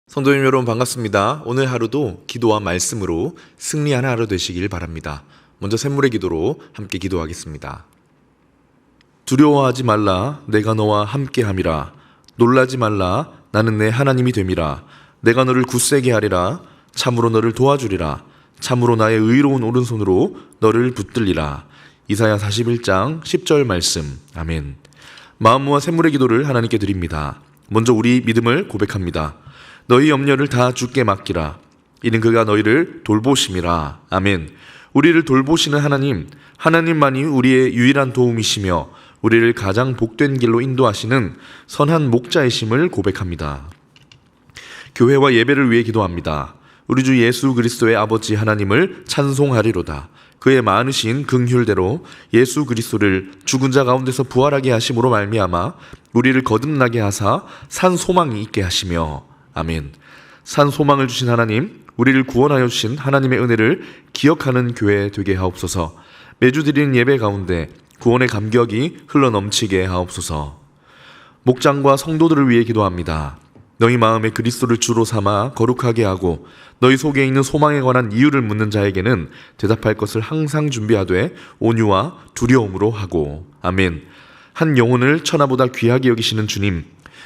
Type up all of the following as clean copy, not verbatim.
성도님 여러분 반갑습니다. 오늘 하루도 기도와 말씀으로 승리하는 하루 되시길 바랍니다. 먼저 샘물의 기도로 함께 기도하겠습니다. 두려워하지 말라. 내가 너와 함께함이라. 놀라지 말라. 나는 내 하나님이 됨이라. 내가 너를 굳세게 하리라. 참으로 너를 도와주리라. 참으로 나의 의로운 오른손으로 너를 붙들리라. 이사야 41장 10절 말씀. 아멘. 마음과 샘물의 기도를 하나님께 드립니다. 먼저 우리 믿음을 고백합니다. 너희 염려를 다 주께 맡기라. 이는 그가 너희를 돌보심이라. 아멘. 우리를 돌보시는 하나님만이 우리의 유일한 도움이시며 우리를 가장 복된 길로 인도하시는 선한 목자이심을 고백합니다. 교회와 예배를 위해 기도합니다. 우리 주 예수 그리스도의 아버지 하나님을 찬송하리로다. 그의 많으신 긍휼대로 예수 그리스도를 죽은 자 가운데서 부활하게 하심으로 말미암아 우리를 거듭나게 하사 산 소망이 있게 하시며 아멘. 산 소망을 주신 하나님, 우리를 구원하여 주신 하나님의 은혜를 기억하는 교회 되게 하옵소서. 매주 드리는 예배 가운데 구원의 감격이 흘러넘치게 하옵소서. 목장과 성도들을 위해 기도합니다. 너희 마음에 그리스도를 주로 삼아 거룩하게 하고 너희 속에 있는 소망에 관한 이유를 묻는 자에게는 대답할 것을 항상 준비하되 온유와 두려움으로 하고 아멘. 한 영혼을 천하보다 귀하게 여기시는 주님,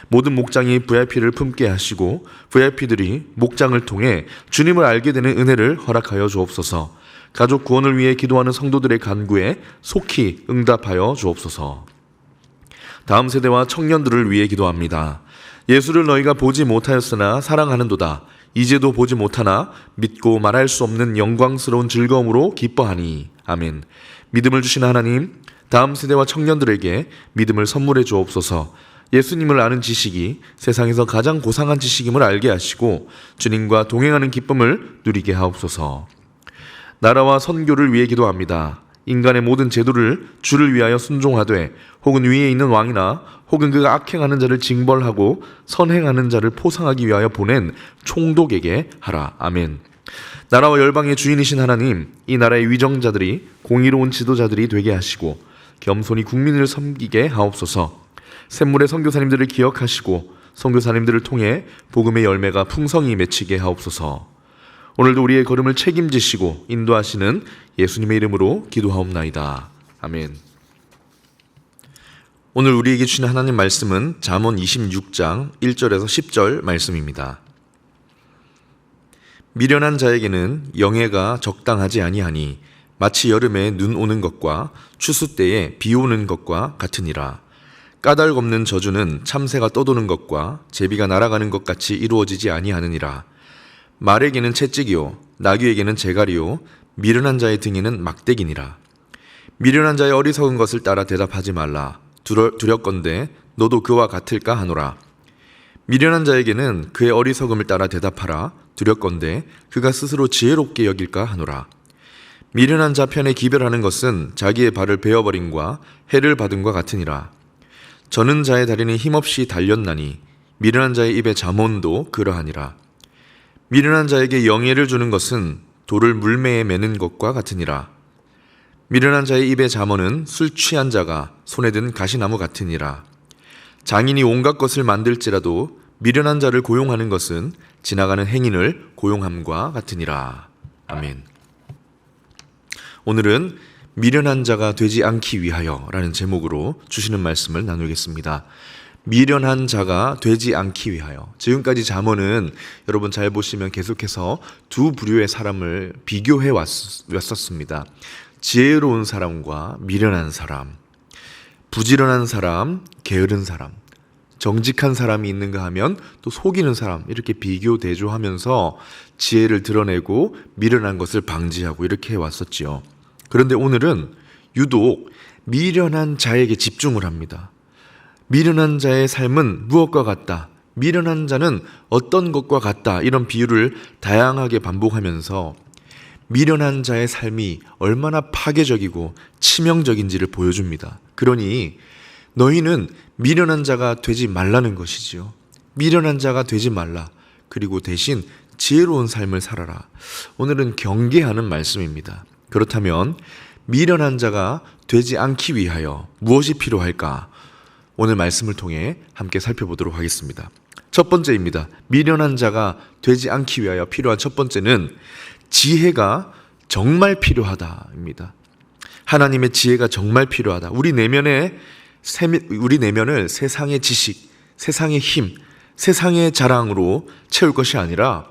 모든 목장이 VIP를 품게 하시고 VIP들이 목장을 통해 주님을 알게 되는 은혜를 허락하여 주옵소서. 가족 구원을 위해 기도하는 성도들의 간구에 속히 응답하여 주옵소서. 다음 세대와 청년들을 위해 기도합니다. 예수를 너희가 보지 못하였으나 사랑하는도다. 이제도 보지 못하나 믿고 말할 수 없는 영광스러운 즐거움으로 기뻐하니. 아멘. 믿음을 주신 하나님, 다음 세대와 청년들에게 믿음을 선물해 주옵소서. 예수님을 아는 지식이 세상에서 가장 고상한 지식임을 알게 하시고 주님과 동행하는 기쁨을 누리게 하옵소서. 나라와 선교를 위해 기도합니다. 인간의 모든 제도를 주를 위하여 순종하되 혹은 위에 있는 왕이나 혹은 그가 악행하는 자를 징벌하고 선행하는 자를 포상하기 위하여 보낸 총독에게 하라. 아멘. 나라와 열방의 주인이신 하나님, 이 나라의 위정자들이 공의로운 지도자들이 되게 하시고 겸손히 국민을 섬기게 하옵소서. 샘물의 선교사님들을 기억하시고 선교사님들을 통해 복음의 열매가 풍성히 맺히게 하옵소서. 오늘도 우리의 걸음을 책임지시고 인도하시는 예수님의 이름으로 기도하옵나이다. 아멘. 오늘 우리에게 주신 하나님 말씀은 잠언 26장 1절에서 10절 말씀입니다. 미련한 자에게는 영예가 적당하지 아니하니 마치 여름에 눈 오는 것과 추수 때에 비 오는 것과 같으니라. 까닭 없는 저주는 참새가 떠도는 것과 제비가 날아가는 것 같이 이루어지지 아니하느니라. 말에게는 채찍이요 나귀에게는 재갈이요 미련한 자의 등에는 막대기니라. 미련한 자의 어리석은 것을 따라 대답하지 말라. 두렵건대 너도 그와 같을까 하노라. 미련한 자에게는 그의 어리석음을 따라 대답하라. 두렵건대 그가 스스로 지혜롭게 여길까 하노라. 미련한 자 편에 기별하는 것은 자기의 발을 베어버림과 해를 받음과 같으니라. 저는 자의 다리는 힘없이 달렸나니 미련한 자의 입에 잠언도 그러하니라. 미련한 자에게 영예를 주는 것은 돌을 물매에 매는 것과 같으니라. 미련한 자의 입에 잠언은 술 취한 자가 손에 든 가시나무 같으니라. 장인이 온갖 것을 만들지라도 미련한 자를 고용하는 것은 지나가는 행인을 고용함과 같으니라. 아멘. 오늘은 미련한 자가 되지 않기 위하여 라는 제목으로 주시는 말씀을 나누겠습니다. 미련한 자가 되지 않기 위하여. 지금까지 잠언은 여러분 잘 보시면 계속해서 두 부류의 사람을 비교해 왔었습니다. 지혜로운 사람과 미련한 사람, 부지런한 사람, 게으른 사람, 정직한 사람이 있는가 하면 또 속이는 사람, 이렇게 비교 대조하면서 지혜를 드러내고 미련한 것을 방지하고 이렇게 해왔었지요. 그런데 오늘은 유독 미련한 자에게 집중을 합니다. 미련한 자의 삶은 무엇과 같다, 미련한 자는 어떤 것과 같다, 이런 비유를 다양하게 반복하면서 미련한 자의 삶이 얼마나 파괴적이고 치명적인지를 보여줍니다. 그러니 너희는 미련한 자가 되지 말라는 것이지요. 미련한 자가 되지 말라. 그리고 대신 지혜로운 삶을 살아라. 오늘은 경계하는 말씀입니다. 그렇다면 미련한 자가 되지 않기 위하여 무엇이 필요할까? 오늘 말씀을 통해 함께 살펴보도록 하겠습니다. 첫 번째입니다. 미련한 자가 되지 않기 위하여 필요한 첫 번째는 지혜가 정말 필요하다입니다. 하나님의 지혜가 정말 필요하다. 우리 내면을 세상의 지식, 세상의 힘, 세상의 자랑으로 채울 것이 아니라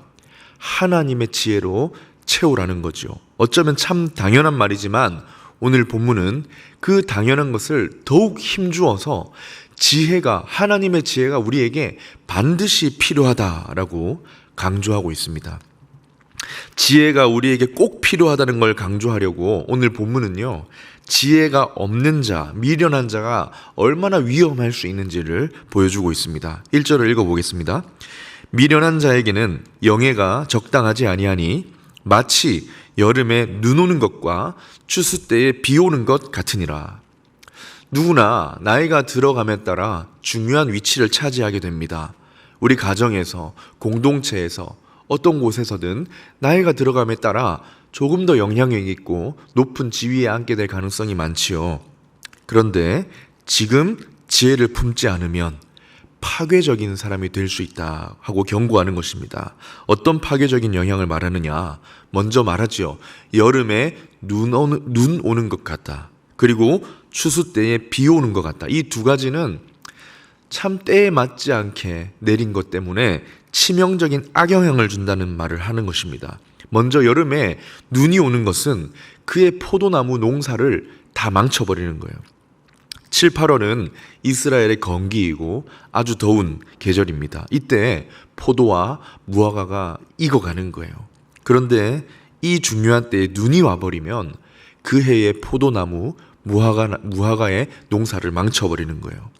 하나님의 지혜로 채우라는 거죠. 어쩌면 참 당연한 말이지만 오늘 본문은 그 당연한 것을 더욱 힘주어서 하나님의 지혜가 우리에게 반드시 필요하다라고 강조하고 있습니다. 지혜가 우리에게 꼭 필요하다는 걸 강조하려고 오늘 본문은요, 지혜가 없는 자, 미련한 자가 얼마나 위험할 수 있는지를 보여주고 있습니다. 1절을 읽어보겠습니다. 미련한 자에게는 영예가 적당하지 아니하니 마치 여름에 눈 오는 것과 추수 때에 비 오는 것 같으니라. 누구나 나이가 들어감에 따라 중요한 위치를 차지하게 됩니다. 우리 가정에서, 공동체에서, 어떤 곳에서든 나이가 들어감에 따라 조금 더 영향력이 있고 높은 지위에 앉게 될 가능성이 많지요. 그런데 지금 지혜를 품지 않으면 파괴적인 사람이 될 수 있다 하고 경고하는 것입니다. 어떤 파괴적인 영향을 말하느냐? 먼저 말하지요. 여름에 눈 오는 것 같다. 그리고 추수 때에 비 오는 것 같다. 이 두 가지는 참 때에 맞지 않게 내린 것 때문에 치명적인 악영향을 준다는 말을 하는 것입니다. 먼저 여름에 눈이 오는 것은 그의 포도나무 농사를 다 망쳐버리는 거예요. 7, 8월은 이스라엘의 건기이고 아주 더운 계절입니다. 이때 포도와 무화과가 익어가는 거예요. 그런데 이 중요한 때에 눈이 와버리면 그 해의 포도나무, 무화과의 농사를 망쳐버리는 거예요.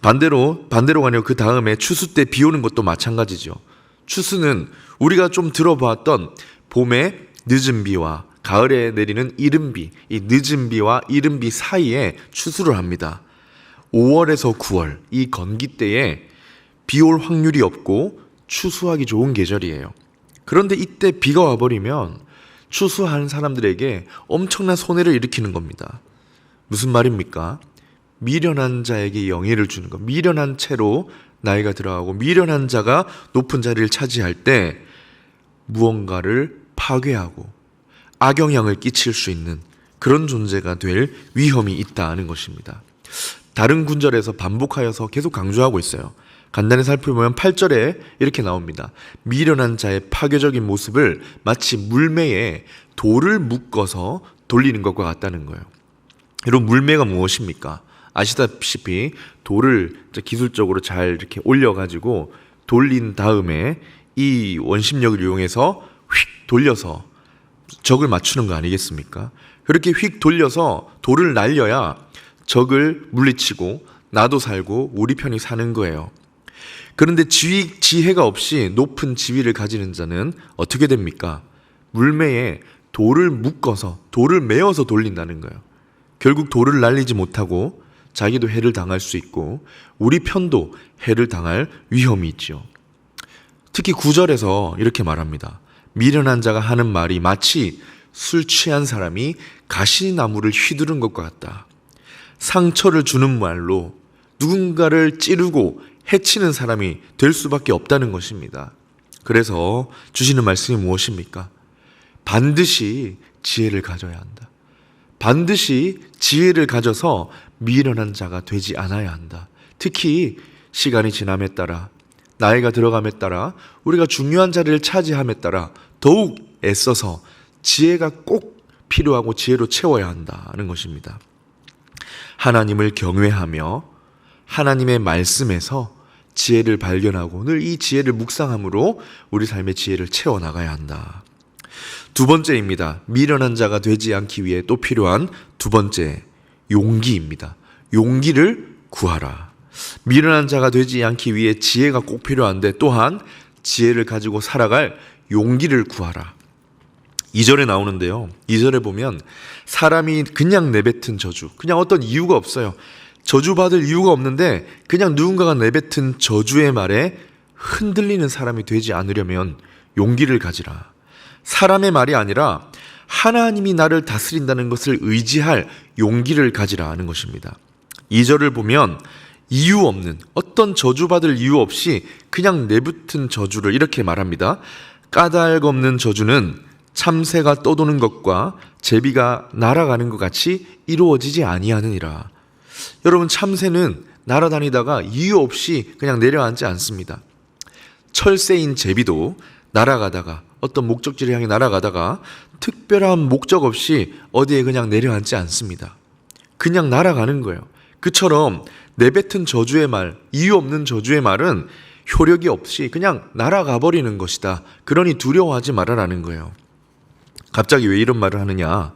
반대로가 아니라 그 다음에 추수 때 비 오는 것도 마찬가지죠. 추수는 우리가 좀 들어봤던 봄에 늦은 비와 가을에 내리는 이른 비, 이 늦은 비와 이른 비 사이에 추수를 합니다. 5월에서 9월 이 건기 때에 비 올 확률이 없고 추수하기 좋은 계절이에요. 그런데 이때 비가 와버리면 추수하는 사람들에게 엄청난 손해를 일으키는 겁니다. 무슨 말입니까? 미련한 자에게 영예를 주는 것, 미련한 채로 나이가 들어가고 미련한 자가 높은 자리를 차지할 때 무언가를 파괴하고 악영향을 끼칠 수 있는 그런 존재가 될 위험이 있다는 것입니다. 다른 군절에서 반복하여서 계속 강조하고 있어요. 간단히 살펴보면 8절에 이렇게 나옵니다. 미련한 자의 파괴적인 모습을 마치 물매에 돌을 묶어서 돌리는 것과 같다는 거예요. 여러분, 물매가 무엇입니까? 아시다시피 돌을 기술적으로 잘 이렇게 올려가지고 돌린 다음에 이 원심력을 이용해서 휙 돌려서 적을 맞추는 거 아니겠습니까? 그렇게 휙 돌려서 돌을 날려야 적을 물리치고 나도 살고 우리 편이 사는 거예요. 그런데 지혜가 없이 높은 지위를 가지는 자는 어떻게 됩니까? 물매에 돌을 묶어서 돌을 메어서 돌린다는 거예요. 결국 돌을 날리지 못하고 자기도 해를 당할 수 있고 우리 편도 해를 당할 위험이 있죠. 특히 9절에서 이렇게 말합니다. 미련한 자가 하는 말이 마치 술 취한 사람이 가시나무를 휘두른 것과 같다. 상처를 주는 말로 누군가를 찌르고 해치는 사람이 될 수밖에 없다는 것입니다. 그래서 주시는 말씀이 무엇입니까? 반드시 지혜를 가져야 한다. 반드시 지혜를 가져서 미련한 자가 되지 않아야 한다. 특히 시간이 지남에 따라, 나이가 들어감에 따라, 우리가 중요한 자리를 차지함에 따라 더욱 애써서 지혜가 꼭 필요하고 지혜로 채워야 한다는 것입니다. 하나님을 경외하며 하나님의 말씀에서 지혜를 발견하고 늘 이 지혜를 묵상함으로 우리 삶의 지혜를 채워나가야 한다. 두 번째입니다. 미련한 자가 되지 않기 위해 또 필요한 두 번째, 용기입니다. 용기를 구하라. 미련한 자가 되지 않기 위해 지혜가 꼭 필요한데 또한 지혜를 가지고 살아갈 용기를 구하라. 2절에 나오는데요. 2절에 보면 사람이 그냥 내뱉은 저주, 그냥 어떤 이유가 없어요. 저주받을 이유가 없는데 그냥 누군가가 내뱉은 저주의 말에 흔들리는 사람이 되지 않으려면 용기를 가지라. 사람의 말이 아니라 하나님이 나를 다스린다는 것을 의지할 용기를 가지라 하는 것입니다. 2절을 보면 이유 없는, 어떤 저주받을 이유 없이 그냥 내붙은 저주를 이렇게 말합니다. 까닭 없는 저주는 참새가 떠도는 것과 제비가 날아가는 것 같이 이루어지지 아니하느니라. 여러분, 참새는 날아다니다가 이유 없이 그냥 내려앉지 않습니다. 철새인 제비도 날아가다가, 어떤 목적지를 향해 날아가다가 특별한 목적 없이 어디에 그냥 내려앉지 않습니다. 그냥 날아가는 거예요. 그처럼 내뱉은 저주의 말, 이유 없는 저주의 말은 효력이 없이 그냥 날아가 버리는 것이다. 그러니 두려워하지 말아라는 거예요. 갑자기 왜 이런 말을 하느냐?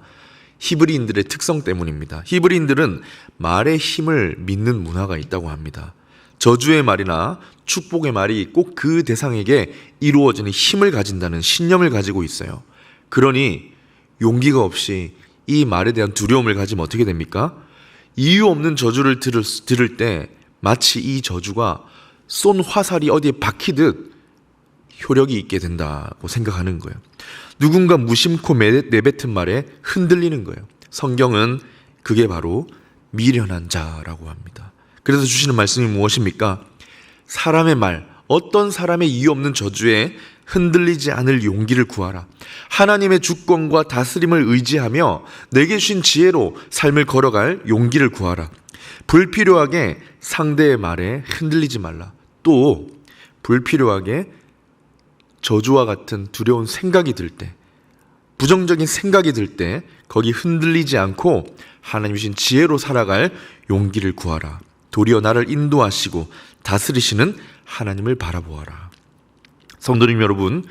히브리인들의 특성 때문입니다. 히브리인들은 말의 힘을 믿는 문화가 있다고 합니다. 저주의 말이나 축복의 말이 꼭 그 대상에게 이루어지는 힘을 가진다는 신념을 가지고 있어요. 그러니 용기가 없이 이 말에 대한 두려움을 가지면 어떻게 됩니까? 이유 없는 저주를 들을 때 마치 이 저주가 쏜 화살이 어디에 박히듯 효력이 있게 된다고 생각하는 거예요. 누군가 무심코 내뱉은 말에 흔들리는 거예요. 성경은 그게 바로 미련한 자라고 합니다. 그래서 주시는 말씀이 무엇입니까? 사람의 말, 어떤 사람의 이유 없는 저주에 흔들리지 않을 용기를 구하라. 하나님의 주권과 다스림을 의지하며 내게 주신 지혜로 삶을 걸어갈 용기를 구하라. 불필요하게 상대의 말에 흔들리지 말라. 또 불필요하게 저주와 같은 두려운 생각이 들 때, 부정적인 생각이 들 때 거기 흔들리지 않고 하나님 주신 지혜로 살아갈 용기를 구하라. 도리어 나를 인도하시고 다스리시는 하나님을 바라보아라. 성도님 여러분,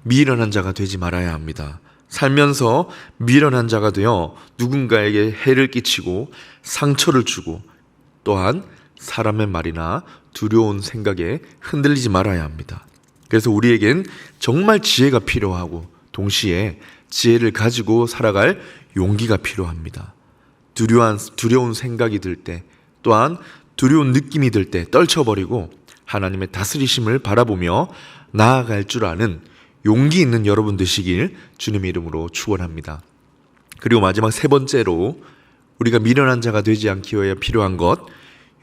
미련한 자가 되지 말아야 합니다. 살면서 미련한 자가 되어 누군가에게 해를 끼치고 상처를 주고 또한 사람의 말이나 두려운 생각에 흔들리지 말아야 합니다. 그래서 우리에겐 정말 지혜가 필요하고 동시에 지혜를 가지고 살아갈 용기가 필요합니다. 두려운 생각이 들 때, 또한 두려운 느낌이 들 때 떨쳐버리고 하나님의 다스리심을 바라보며 나아갈 줄 아는 용기 있는 여러분 되시길 주님의 이름으로 축원합니다. 그리고 마지막 세 번째로 우리가 미련한 자가 되지 않기 위해 필요한 것,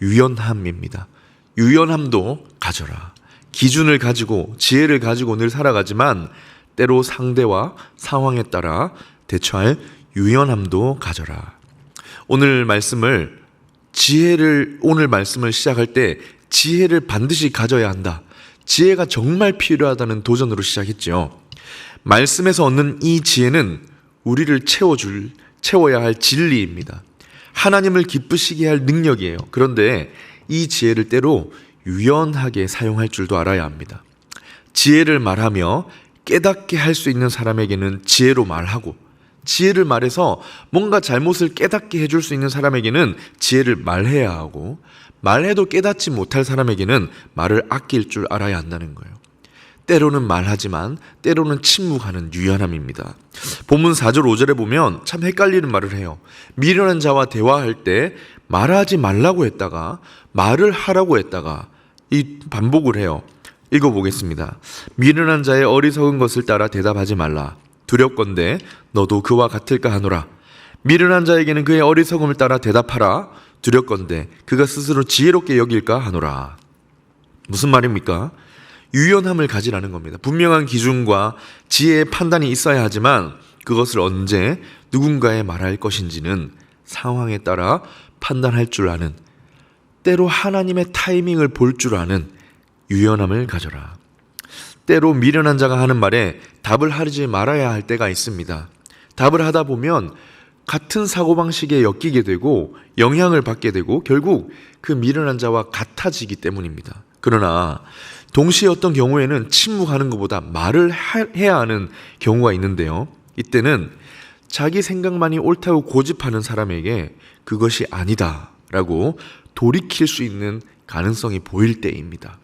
유연함입니다. 유연함도 가져라. 기준을 가지고 지혜를 가지고 늘 살아가지만 때로 상대와 상황에 따라 대처할 유연함도 가져라. 오늘 말씀을 시작할 때 지혜를 반드시 가져야 한다. 지혜가 정말 필요하다는 도전으로 시작했죠. 말씀에서 얻는 이 지혜는 우리를 채워야 할 진리입니다. 하나님을 기쁘시게 할 능력이에요. 그런데 이 지혜를 때로 유연하게 사용할 줄도 알아야 합니다. 지혜를 말하며 깨닫게 할 수 있는 사람에게는 지혜로 말하고, 지혜를 말해서 뭔가 잘못을 깨닫게 해줄 수 있는 사람에게는 지혜를 말해야 하고, 말해도 깨닫지 못할 사람에게는 말을 아낄 줄 알아야 한다는 거예요. 때로는 말하지만 때로는 침묵하는 유연함입니다. 본문 4절 5절에 보면 참 헷갈리는 말을 해요. 미련한 자와 대화할 때 말하지 말라고 했다가 말을 하라고 했다가 이 반복을 해요. 읽어보겠습니다. 미련한 자의 어리석은 것을 따라 대답하지 말라. 두렵건대 너도 그와 같을까 하노라. 미련한 자에게는 그의 어리석음을 따라 대답하라. 두렵건대 그가 스스로 지혜롭게 여길까 하노라. 무슨 말입니까? 유연함을 가지라는 겁니다. 분명한 기준과 지혜의 판단이 있어야 하지만 그것을 언제 누군가에 말할 것인지는 상황에 따라 판단할 줄 아는, 때로 하나님의 타이밍을 볼 줄 아는 유연함을 가져라. 때로 미련한 자가 하는 말에 답을 하지 말아야 할 때가 있습니다. 답을 하다 보면 같은 사고방식에 엮이게 되고 영향을 받게 되고 결국 그 미련한 자와 같아지기 때문입니다. 그러나 동시에 어떤 경우에는 침묵하는 것보다 말을 해야 하는 경우가 있는데요. 이때는 자기 생각만이 옳다고 고집하는 사람에게 그것이 아니다라고 돌이킬 수 있는 가능성이 보일 때입니다.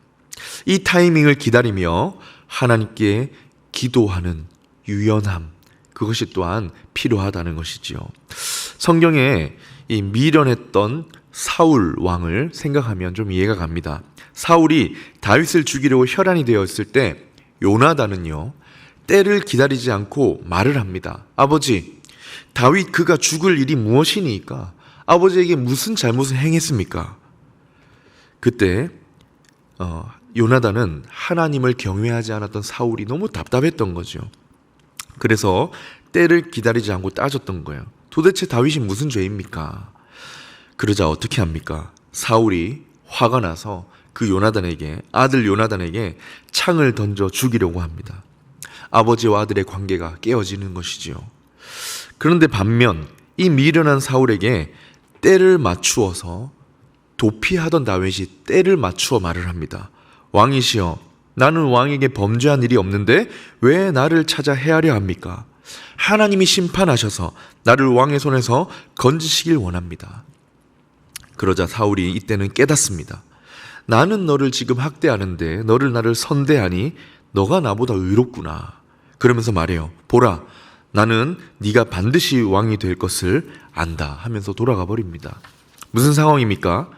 이 타이밍을 기다리며 하나님께 기도하는 유연함, 그것이 또한 필요하다는 것이지요. 성경에 이 미련했던 사울 왕을 생각하면 좀 이해가 갑니다. 사울이 다윗을 죽이려고 혈안이 되었을 때 요나단은요, 때를 기다리지 않고 말을 합니다. 아버지, 다윗 그가 죽을 일이 무엇이니까? 아버지에게 무슨 잘못을 행했습니까? 그때 요나단은 하나님을 경외하지 않았던 사울이 너무 답답했던 거죠. 그래서 때를 기다리지 않고 따졌던 거예요. 도대체 다윗이 무슨 죄입니까? 그러자 어떻게 합니까? 사울이 화가 나서 그 아들 요나단에게 창을 던져 죽이려고 합니다. 아버지와 아들의 관계가 깨어지는 것이지요. 그런데 반면 이 미련한 사울에게 때를 맞추어서 도피하던 다윗이 때를 맞추어 말을 합니다. 왕이시여, 나는 왕에게 범죄한 일이 없는데 왜 나를 찾아 해하려 합니까? 하나님이 심판하셔서 나를 왕의 손에서 건지시길 원합니다. 그러자 사울이 이때는 깨닫습니다. 나는 너를 지금 학대하는데 너를 나를 선대하니 너가 나보다 의롭구나. 그러면서 말해요. 보라, 나는 네가 반드시 왕이 될 것을 안다 하면서 돌아가 버립니다. 무슨 상황입니까?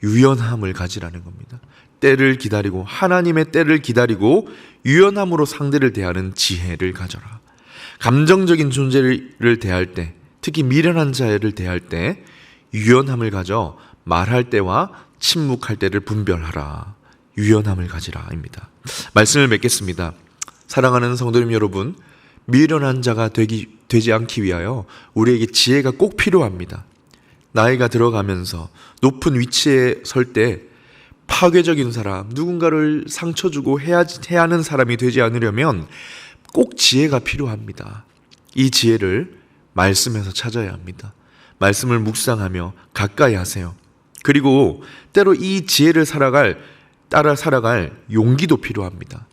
유연함을 가지라는 겁니다. 때를 기다리고 하나님의 때를 기다리고 유연함으로 상대를 대하는 지혜를 가져라. 감정적인 존재를 대할 때, 특히 미련한 자를 대할 때 유연함을 가져 말할 때와 침묵할 때를 분별하라. 유연함을 가지라입니다. 말씀을 맺겠습니다. 사랑하는 성도님 여러분, 미련한 자가 되지 않기 위하여 우리에게 지혜가 꼭 필요합니다. 나이가 들어가면서 높은 위치에 설 때 파괴적인 사람, 누군가를 상처 주고 해하는 사람이 되지 않으려면 꼭 지혜가 필요합니다. 이 지혜를 말씀에서 찾아야 합니다. 말씀을 묵상하며 가까이 하세요. 그리고 때로 이 지혜를 따라 살아갈 용기도 필요합니다.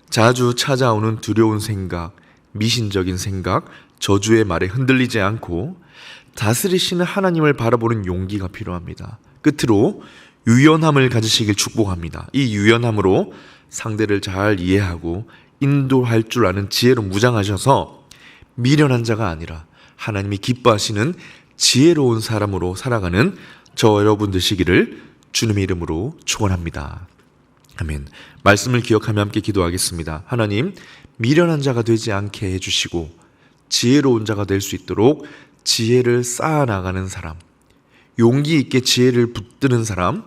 자주 찾아오는 두려운 생각, 미신적인 생각, 저주의 말에 흔들리지 않고 다스리시는 하나님을 바라보는 용기가 필요합니다. 끝으로 유연함을 가지시길 축복합니다. 이 유연함으로 상대를 잘 이해하고 인도할 줄 아는 지혜로 무장하셔서 미련한 자가 아니라 하나님이 기뻐하시는 지혜로운 사람으로 살아가는 저 여러분 되시기를 주님의 이름으로 축원합니다. 아멘. 말씀을 기억하며 함께 기도하겠습니다. 하나님, 미련한 자가 되지 않게 해주시고 지혜로운 자가 될 수 있도록 지혜를 쌓아나가는 사람, 용기 있게 지혜를 붙드는 사람,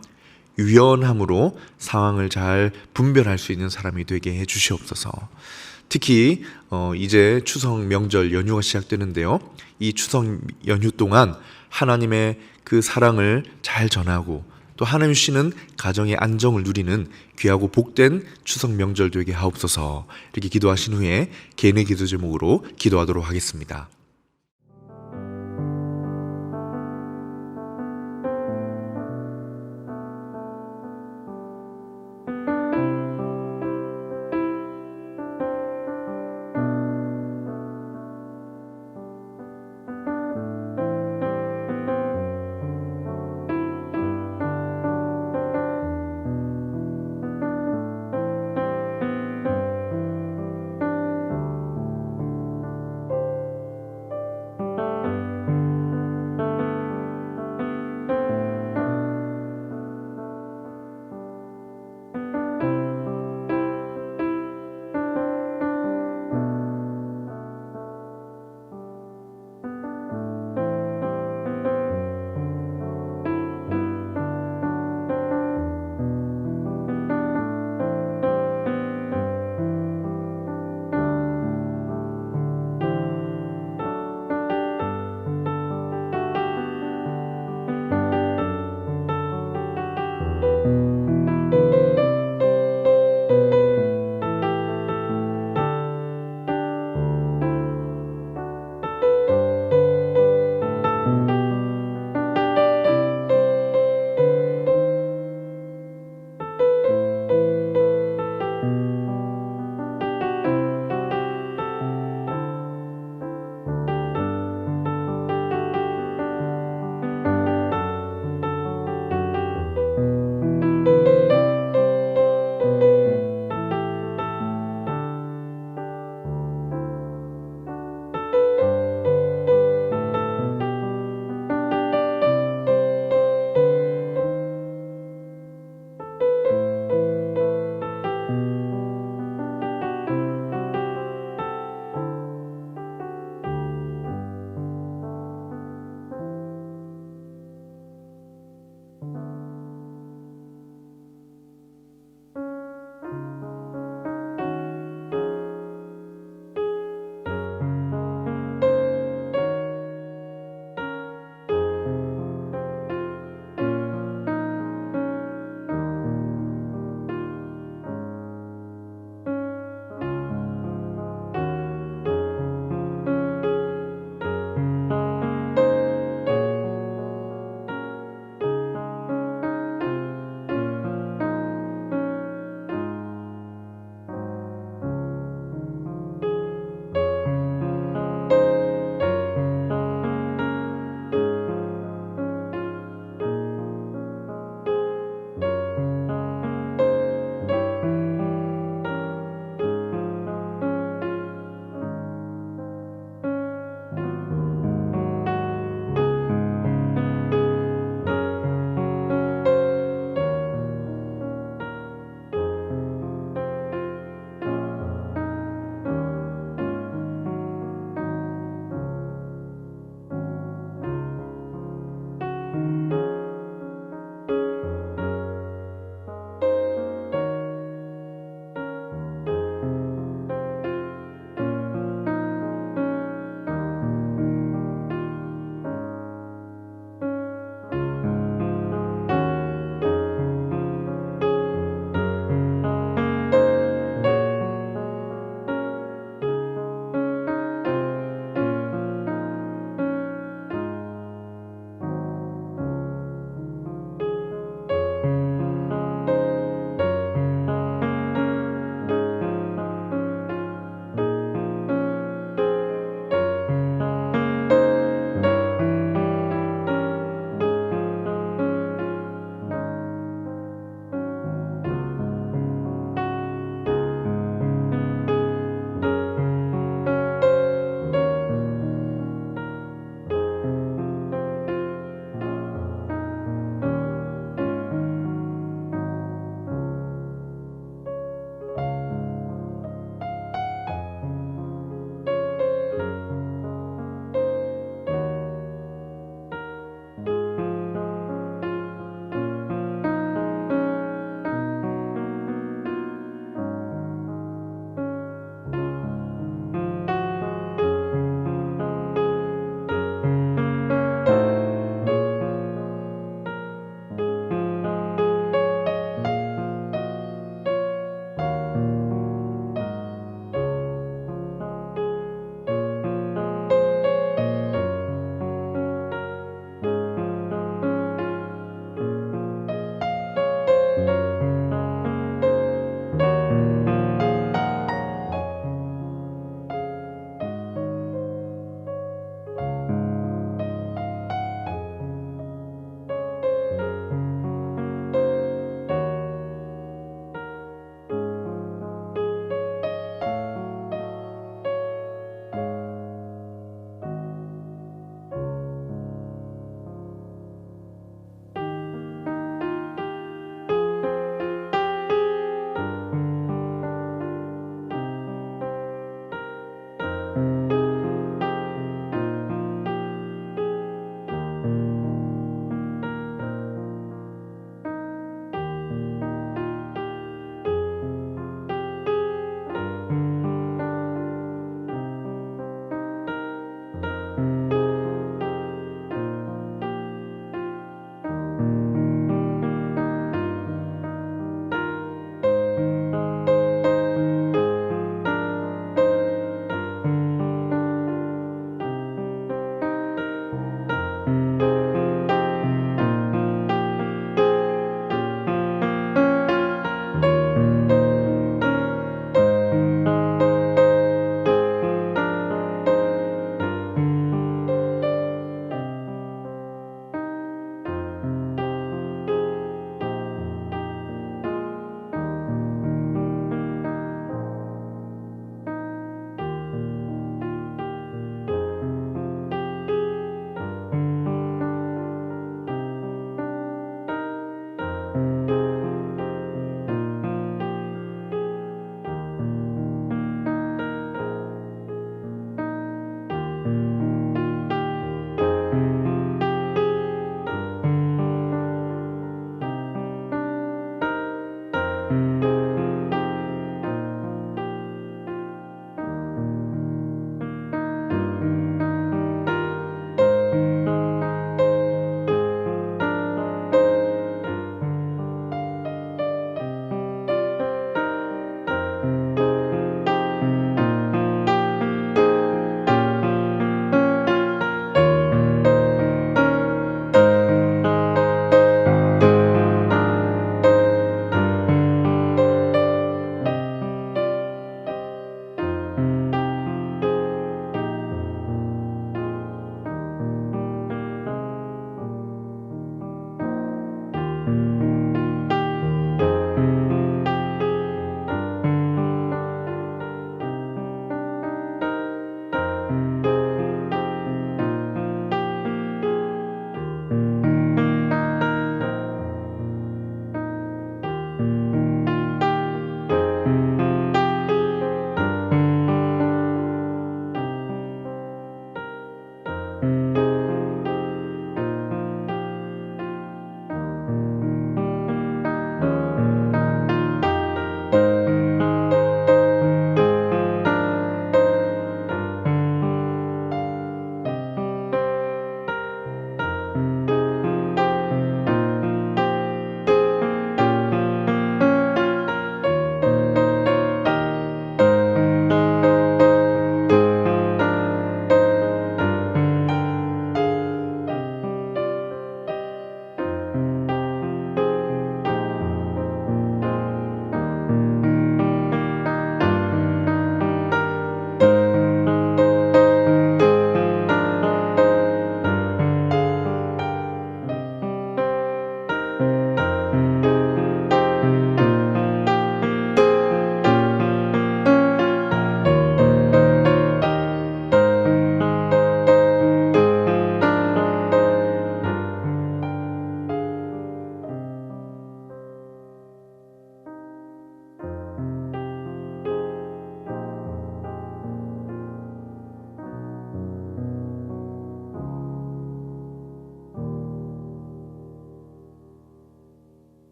유연함으로 상황을 잘 분별할 수 있는 사람이 되게 해주시옵소서. 특히 이제 추석 명절 연휴가 시작되는데요. 이 추석 연휴 동안 하나님의 그 사랑을 잘 전하고 또 하나님 주시는 가정의 안정을 누리는 귀하고 복된 추석 명절 되게 하옵소서. 이렇게 기도하신 후에 개인의 기도 제목으로 기도하도록 하겠습니다.